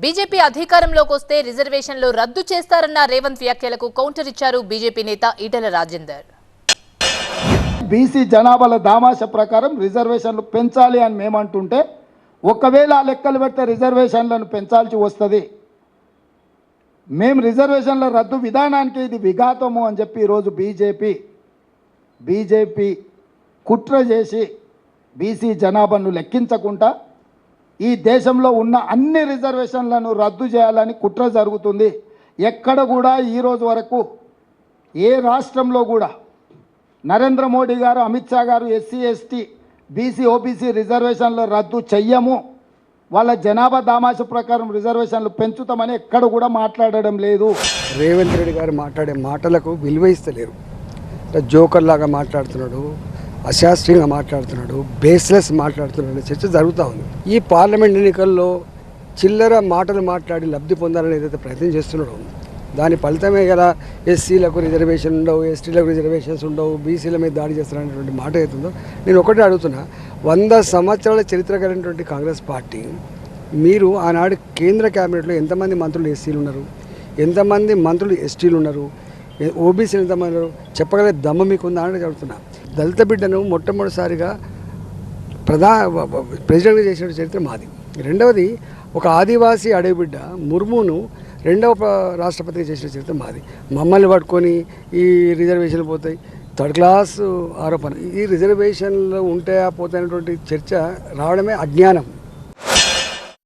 BJP అధికారంలోకి వస్తే రిజర్వేషన్లు రద్దు చేస్తారన్న రేవంత్ వ్యాఖ్యలకు కౌంటర్ ఇచ్చారు బీజేపీ నేత ఈటెల రాజేందర్. బీసీ జనాభాల దామాష ప్రకారం రిజర్వేషన్లు పెంచాలి అని మేమంటుంటే ఒకవేళ ఆ లెక్కలు పెడితే రిజర్వేషన్లను పెంచాల్సి వస్తుంది. మేము రిజర్వేషన్ల రద్దు విధానానికి ఇది విఘాతము అని చెప్పి ఈరోజు బీజేపీ కుట్ర చేసి బీసీ జనాభాను లెక్కించకుండా ఈ దేశంలో ఉన్న అన్ని రిజర్వేషన్లను రద్దు చేయాలని కుట్ర జరుగుతుంది. ఎక్కడ కూడా ఈరోజు వరకు ఏ రాష్ట్రంలో కూడా నరేంద్ర మోడీ గారు, అమిత్ షా గారు ఎస్సీ ఎస్టీ బీసీ ఓబీసీ రిజర్వేషన్లు రద్దు చెయ్యము, వాళ్ళ జనాభా దామాష ప్రకారం రిజర్వేషన్లు పెంచుతామని ఎక్కడ కూడా మాట్లాడడం లేదు. రేవంత్ రెడ్డి గారు మాట్లాడే మాటలకు విలువ ఇస్తలేరు. జోకర్ లాగా మాట్లాడుతున్నాడు, అశాస్త్రీయంగా మాట్లాడుతున్నాడు, బేస్లెస్ మాట్లాడుతున్నాడు చర్చ జరుగుతూ ఉంది. ఈ పార్లమెంట్ ఎన్నికల్లో చిల్లర మాటలు మాట్లాడి లబ్ధి పొందాలని ఏదైతే ప్రయత్నం చేస్తున్నాడో దాని ఫలితమే కదా ఎస్సీలకు రిజర్వేషన్ ఉండవు, ఎస్టీలకు రిజర్వేషన్స్ ఉండవు, బీసీల మీద దాడి చేస్తారనేటువంటి మాట అవుతుందో నేను ఒకటే అడుగుతున్నా. 100 సంవత్సరాల చరిత్ర కలిగినటువంటి కాంగ్రెస్ పార్టీ, మీరు ఆనాడు కేంద్ర క్యాబినెట్లో ఎంతమంది మంత్రులు ఎస్సీలు ఉన్నారు, ఎంతమంది మంత్రులు ఎస్టీలు ఉన్నారు, ఓబీసీలు ఎంతమంది ఉన్నారు చెప్పగలిగే దమ్మ మీకు ఉందా అని అడుగుతున్నా. దళిత బిడ్డను మొట్టమొదటిసారిగా ప్రెసిడెంట్గా చేసిన చరిత్ర మాది. రెండవది ఒక ఆదివాసీ అడవి బిడ్డ ముర్మును రెండవ రాష్ట్రపతిగా చేసిన చరిత్ర మాది. మమ్మల్ని పట్టుకొని ఈ రిజర్వేషన్లు పోతాయి, థర్డ్ క్లాస్ ఆరోపణ, ఈ రిజర్వేషన్లు ఉంటాయా పోతాయనేటువంటి చర్చ రావడమే అజ్ఞానం.